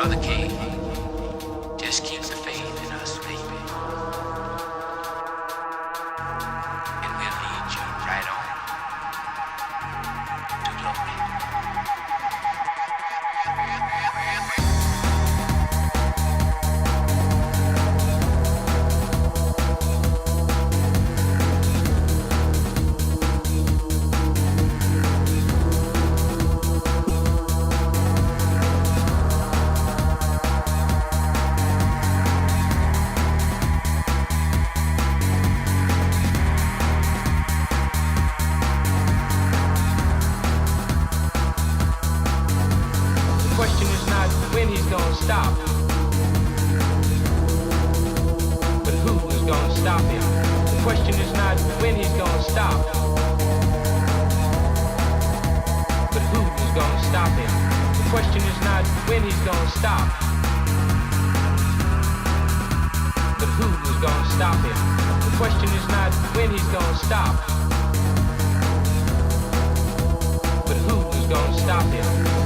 Brother King, just keep the faith in us, baby. And we'll lead you right on to glory. Stop. But who is gonna stop him? The question is not when he's gonna stop, but who is gonna stop him? The question is not when he's gonna stop, but who is gonna stop him? The question is not when he's gonna stop, but who is gonna stop him?